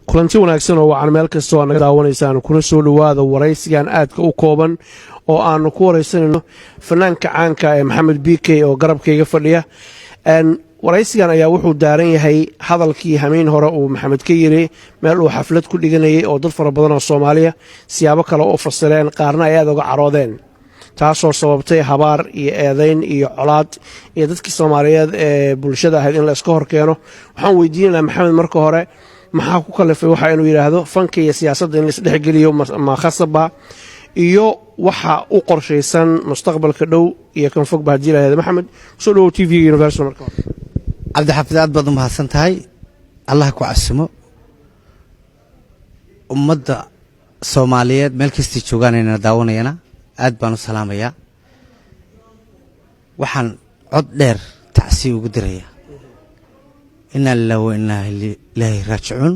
kulanti wanaagsan oo wacan meel kasta oo naga daawanaysaan kuna soo dhawaada waraysigan aadka u kooban oo aanu ku waraysanayno fanaanka caanka ee Maxamed BK oo garabkayga fadhiya waraysigan ayaa wuxuu daaran yahay hadalkii hameen hore uu Maxamed ka yiri meel uu xaflad ku dhiganayay oo dad fara badan oo Soomaaliya siyaabo kale oo fasireen qaarna ay aad uga caroodeen taasoo sababtay habaar iyo eedayn iyo colaad iyo dadkii Soomaaliyeed ee bulshada ahayd in la iska hor keeno waxaan weydiinaynaa Maxamed marka hore maxaa ku kalifay waxa inuu yiraahdo fanka iyo siyaasadda in la isdhex geliyo ma khasaba iyo waxa u qorshaysan mustaqbalka dhow iyo kan fog baa jilaayay Maxamed soo dhaw TV Universal marka عبد الحفيظ aad baad u mahadsantahay Allah ku casimo ummadda Soomaaliyeed meel kasta joogaan inay daawanayana aad baan u salaamayaa waxaan cod dheer tacsi ugu diraya inna lillahi wa inna ilayhi raaji'uun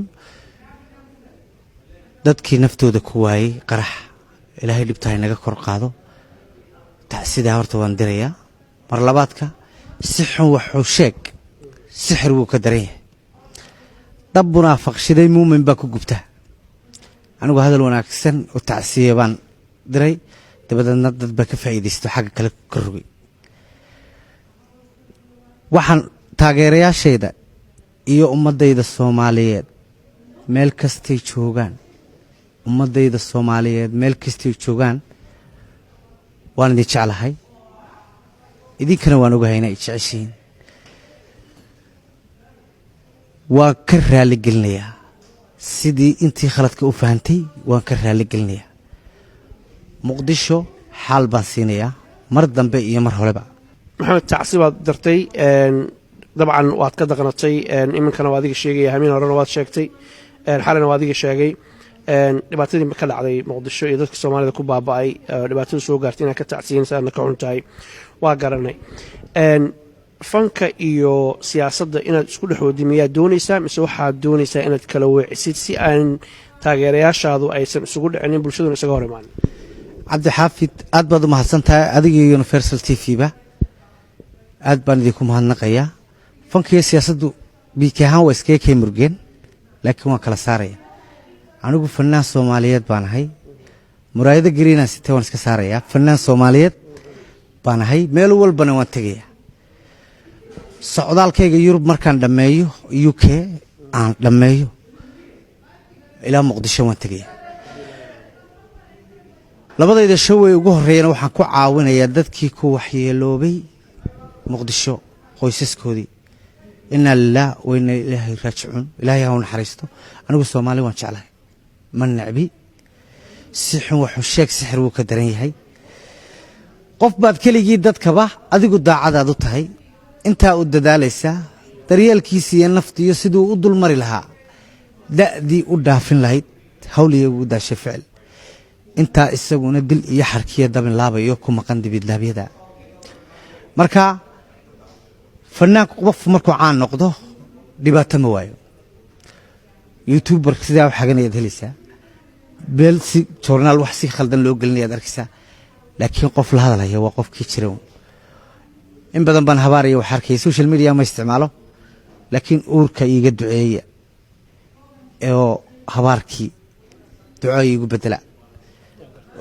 dadkii naftooda ku waayay qarax ilaahay dhibta inaga kor qaado tacsida horta waan diraya mar labaadka si xun wuxuu sheeg sixir wuu ka daran yahay dab munaafiq shiday muumin baa ku gubta anigu hadal wanaagsan oo tacsiye baan diray dabadna dad ba ka faa'iideysto xagga kale ka rugay waxaan taageerayaashayda iyo ummadayda Soomaaliyeed meel kasta joogaan ummadayda Soomaaliyeed meel kasta joogaan waan idin jeclahay idinkana waan ogahay inay jeceshiin waan ka raali gelinayaa sidii intii khaladka u fahantay waan ka raali gelinayaa muqdisho xal baan siinayaa mar dambe iyo mar horeba Maxamed tacsibaad dartay dabcan waad ka daqnatay iminkana waad iga sheegay hameen horena waad sheegtay xalana waad iga sheegay dhibaatadii ka dhacday muqdisho iyo dadka Soomaalida ku baaba'ay dhibaatada soo gaartay inay ka tacsiinaysan ka xuntahay waa garanay fanka iyo siyaasadda inaad isku dhaxoodimiyaa doonaysaa mise waxaad doonaysaa inaad kala weecisid si aan taageerayaashaadu aysan isugu dhicinin bulshaduna isaga hor imaan Cabdi Xaafid aad baad u mahadsantahay adiga Universal TV ba aad baan idinku mahadnaqayaa fanka iyo siyaasaddu biikahan waa iska kay murgeen laakiin waan kala saaraya anigu fanaan Soomaaliyeed baan ahay muraayada gariina sitay waan iska saaraya fanaan Soomaaliyeed baan ahay meel walbana waan tagayaa socdaalkayga Yurub markaan dhameeyo UK aan dhameeyo ilaa Muqdisho waan tagayaa labadayda show ee ugu horeeyana waxaan ku caawinayaa dadkii ku waxyeeloobay Muqdisho qoysaskoodii inna lillahi wa inna ilayhi raaji'uun ilaahay ha u naxariisto anigu Soomaali waan jeclahay man nacbi si xun wuxuu sheeg sixir wuu ka daran yahay qof baad keligii dadkaba adigu daacadaad u tahay inta u dadaalaysa daryeelkiisa iyo naftiisa sidoo u dulmari lahaa daadii u dhaafin lahayd hawliga ugu daashay ficil inta isaguna dil iyo xarkiya dabin laabayo ku maqan dibid laabiyada marka fanaanku qof markuu caan noqdo dhibaato ma waayo YouTuber sida wax xaganayad helaysaa beel si journal wax si khaldan loo gelinayaad arkaysaa laakiin qof la hadalaya waa qofkii jiray in badan baan habaariyo wax arkay social media ma isticmaalo laakiin uurka iiga duceeya oo habaarkii duco iigu bedela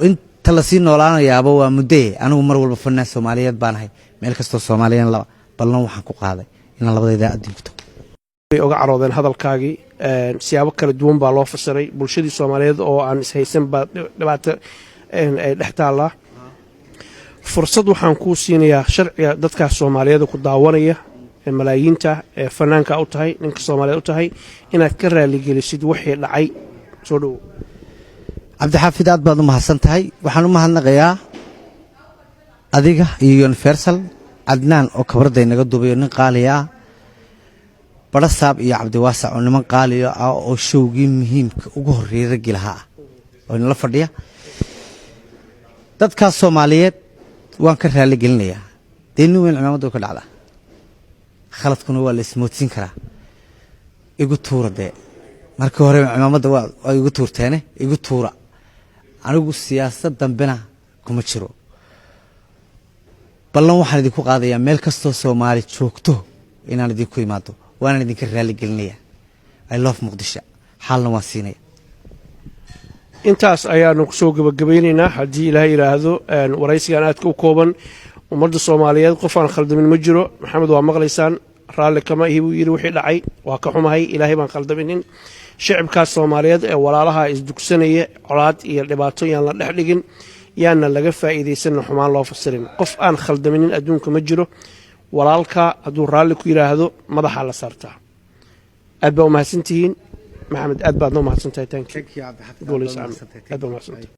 inta la sii noolaanayaaba waa muddo anigu mar walba fanaan Soomaaliyeed baan ahay meel kasto Soomaaliyeed laba ballan waxaan ku qaaday inaan labadayda adduunto way uga caroodeen hadalkaagii siyaabo kala duwan baa loo fasiray bulshadii Soomaaliyeed oo aan is haysan ba dhibaato ay dhaxtaala fursad waxaan ku siinayaa sharciga dadka Soomaaliyeed ku daawanaya malaayiinta fanaanka u tahay ninka Soomaaliyeed u tahay inaad ka raali gelisid wixii dhacay soo dhaw Cabdi Xaafid aad baad u mahadsantahay waxaan u mahadnaqayaa adiga iyo Universal Adnaan oo kabarday naga duubayo nin qaali ah Barasaab iyo Cabdi Waasac oo niman qaali ah oo showgii muhiimka ugu horeeyay rag lahaa oo la fadhiya dadka Soomaaliyeed waan ka raali gelinayaa deenu weyn ciidamadu ka dhacda khaladkuna waa la ismoodsin karaa igu tuurade markii hore ciidamada waa igu tuurteene igu tuura anigu siyaasad dambena kuma jiro ballan waxaan idinku qaadayaa meel kastoo Soomaali joogto inaan idinku imaado وانا idinka raali gelinaya I love Muqdisho xalna waan siinaya intaas ayaanu kusoo gabagabaynaynaa haddii ilaahay yidhaahdo waraysigan aadka u kooban ummadda soomaaliyeed qof aan khaldamin ma jiro maxamed waa maqlaysaan raalli kama ihi buu yidhi wixii dhacay waa ka xumahay ilaahay baan khaldaminin shicibkaas soomaaliyeed ee walaalaha isdugsanaya colaad iyo dhibaato yaan la dhex dhigin yaana laga faa'iidaysanna xumaan loo fasirin qof aan khaldaminin adduunka ma jiro walaalka hadduu raalli ku yidhaahdo madaxaa la saartaa aad baa u mahadsantihiin maxamed aad baad noo mahadsantahay thank you cabdi xafid